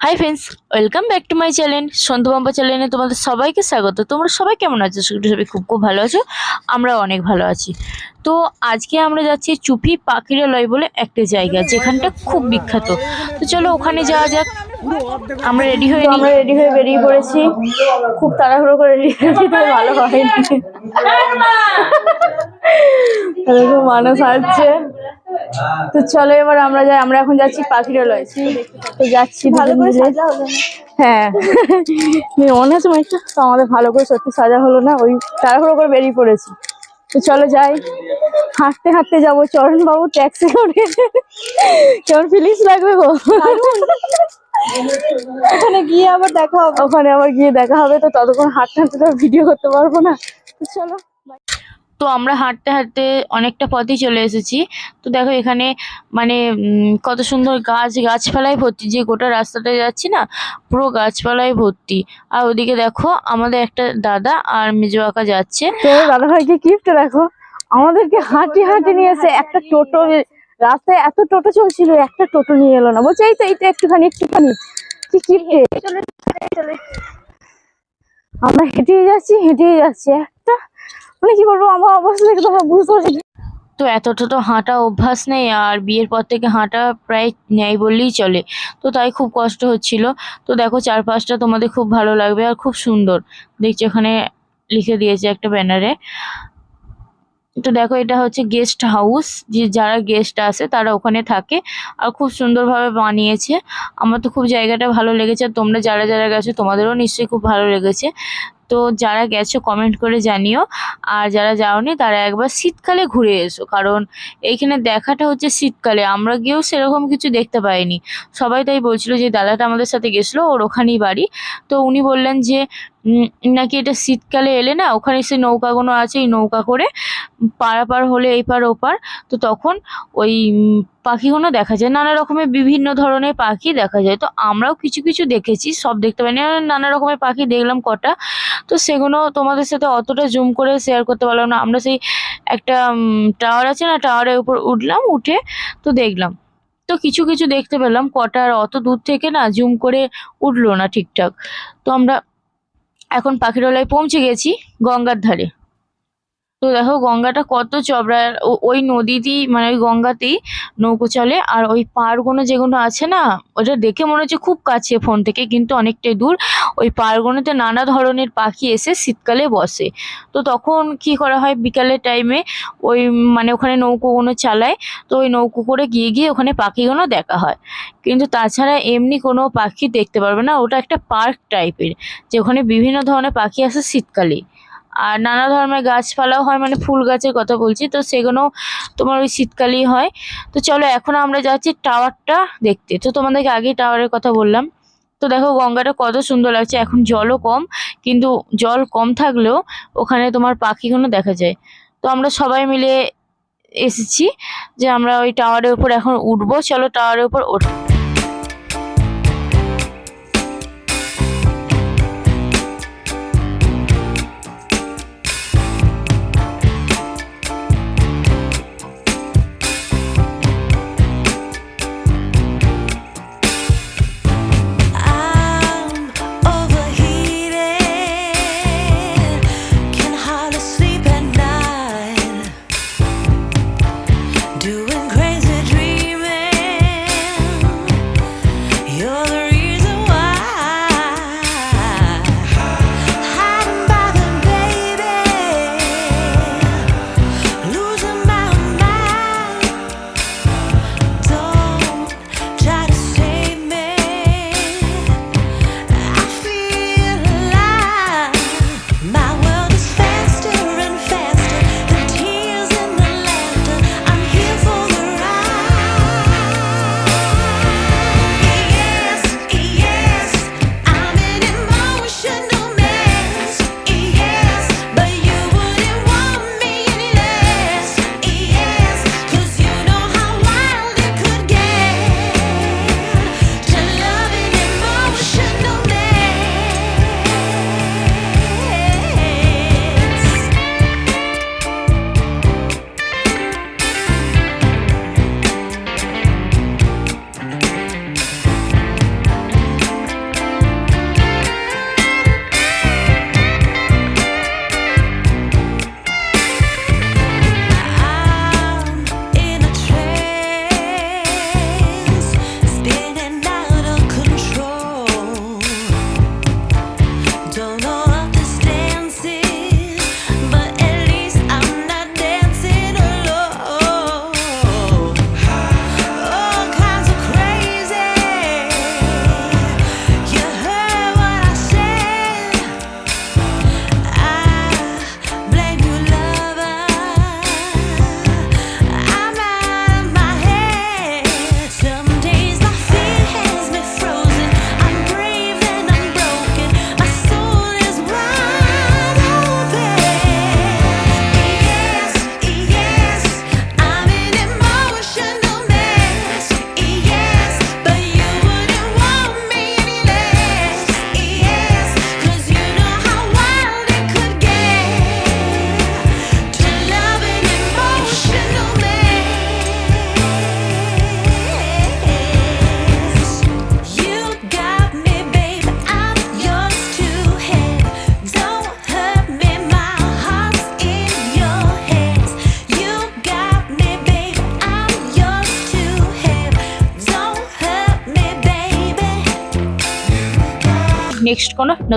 High friends, welcome back to my channel Sandhya চ্যানেলে তোমাদের সবাইকে স্বাগত। তোমরা সবাই কেমন আছো? সবাই খুব খুব ভালো আছো, আমরা অনেক ভালো আছি। তো আজকে আমরা যাচ্ছি চুপি পাখিরালয় বলে একটা জায়গা, যেখানটা খুব বিখ্যাত। তো চলো ওখানে যাওয়া যাক। আমরা রেডি হয়ে বেরিয়ে পড়েছি। খুব তাড়াহুড়ো করে রেডি ভালো হয়নি। মানুষ আসছে, তো চলো এবার আমরা যাই। আমরা এখন যাচ্ছি পাখিরালয়, তো যাচ্ছি ভালো করে সাজা হলো না। হ্যাঁ মনে আছে অনেকটা, তো আমাদের ভালো করে সত্যি সাজা হলো না, ওই তাড়াহুড়ো করে বেরিয়ে পড়েছি। তো চলো যাই, হাঁটতে হাঁটতে যাবো। চরণ বাবু ট্যাক্সি করে, কেমন ফিলিংস লাগবে গো? ওখানে গিয়ে আবার দেখা হবে, তো ততক্ষণ হাঁটতে হাঁটতে তো ভিডিও করতে পারবো না। তো চলো। তো আমরা হাঁটতে হাঁটতে অনেকটা পথই চলে এসেছি। তো দেখো এখানে মানে কত সুন্দর গাছপালায় ভর্তি, যে গোটা রাস্তাটা যাচ্ছি না পুরো গাছপালায় ভর্তি। আর ওদিকে দেখো আমাদের একটা দাদা আর মেজো কাকা যাচ্ছে। তো দাদা ভাইকে গিফট দেখো, আমাদেরকে হাঁটি নিয়ে এসে একটা টোটো, রাস্তায় এত টোটো চলছিল, একটা টোটো নিয়ে এলো না, বলছে এইটা একটুখানি কি গিফট। আমরা হেঁটেই যাচ্ছি একটা, মানে কি বলবো, আমার অবস্থা দেখে তোমরা বুঝতে পারছি। তো এতটা তো হাঁটা অভ্যাস নেই, আর বিয়ের পর থেকে হাঁটা প্রায় নেই বললেই চলে, তো তাই খুব কষ্ট হচ্ছিল। তো দেখো চারপাশটা তোমাদের খুব ভালো লাগবে, আর খুব সুন্দর দেখছি, ওখানে লিখে দিয়েছে একটা ব্যানারে। তো দেখো এটা হচ্ছে গেস্ট হাউস, যে যারা গেস্ট আসে তারা ওখানে থাকে, আর খুব সুন্দরভাবে বানিয়েছে। আমার তো খুব জায়গাটা ভালো লেগেছে, আর তোমরা যারা যারা গেছো তোমাদেরও নিশ্চয়ই খুব ভালো লেগেছে। তো যারা গেছো কমেন্ট করে জানিও, আর যারা যাওনি তারা একবার শীতকালে ঘুরে এসো, কারণ এইখানে দেখাটা হচ্ছে শীতকালে। আমরা গিয়েও সেরকম কিছু দেখতে পাইনি। সবাই তাই বলছিল, যে দাদাটা আমাদের সাথে গেছিলো, ওর ওখানেই বাড়ি। তো উনি বললেন যে নাকি এটা শীতকালে এলে না, ওখানে সে নৌকাগুলো আছে, এই নৌকা করে পারাপার হলে এই পার ওপার, তো তখন ওই পাখিগুলো দেখা যায়, নানা রকমের বিভিন্ন ধরনের পাখি দেখা যায়। তো আমরাও কিছু কিছু দেখেছি, সব দেখতে পাইনি, নানা রকমের পাখি দেখলাম কটা। তো সেগুলো তোমাদের সাথে অতটা জুম করে শেয়ার করতে পারলাম না। আমরা সেই একটা টাওয়ার আছে না, টাওয়ারের উপর উঠলাম, উঠে তো দেখলাম, তো কিছু কিছু দেখতে পেলাম কটা, আর অত দূর থেকে না জুম করে উঠলো না ঠিকঠাক। তো আমরা এখন পাখিরালয় পৌঁছে গেছি, গঙ্গার ধারে। তো দেখো গঙ্গাটা কত চওড়া, আর ওই নদীতেই মানে ওই গঙ্গাতেই নৌকো চলে। আর ওই পাড়গুলো যেগুলো আছে না, ওটা দেখে মনে হচ্ছে খুব কাছে ফোন থেকে, কিন্তু অনেকটাই দূর। ওই পাড়গুলোতে নানা ধরনের পাখি এসে শীতকালে বসে। তো তখন কি করা হয়, বিকালের টাইমে ওই মানে ওখানে নৌকোগুলো চালায়, তো ওই নৌকো করে গিয়ে গিয়ে ওখানে পাখিগুলো দেখা হয়। কিন্তু তাছাড়া এমনি কোনো পাখি দেখতে পারবে না, ওটা একটা পার্ক টাইপের, যে ওখানে বিভিন্ন ধরনের পাখি আসে শীতকালে। আর নানা ধরনের গাছপালাও হয়, মানে ফুল গাছের কথা বলছি, তো সেগুলো তোমার ওই শীতকালেই হয়। তো চলো এখন আমরা যাচ্ছি টাওয়ারটা দেখতে। তো তোমাদেরকে আগেই টাওয়ারের কথা বললাম। তো দেখো গঙ্গাটা কত সুন্দর লাগছে, এখন জলও কম, কিন্তু জল কম থাকলেও ওখানে তোমার পাখিগুলো দেখা যায়। তো আমরা সবাই মিলে এসেছি, যে আমরা ওই টাওয়ারের উপর এখন উঠবো। চলো টাওয়ারের উপর ওঠ। I'm overheated, can hardly sleep at night, doing crazy dreaming. Next কোনো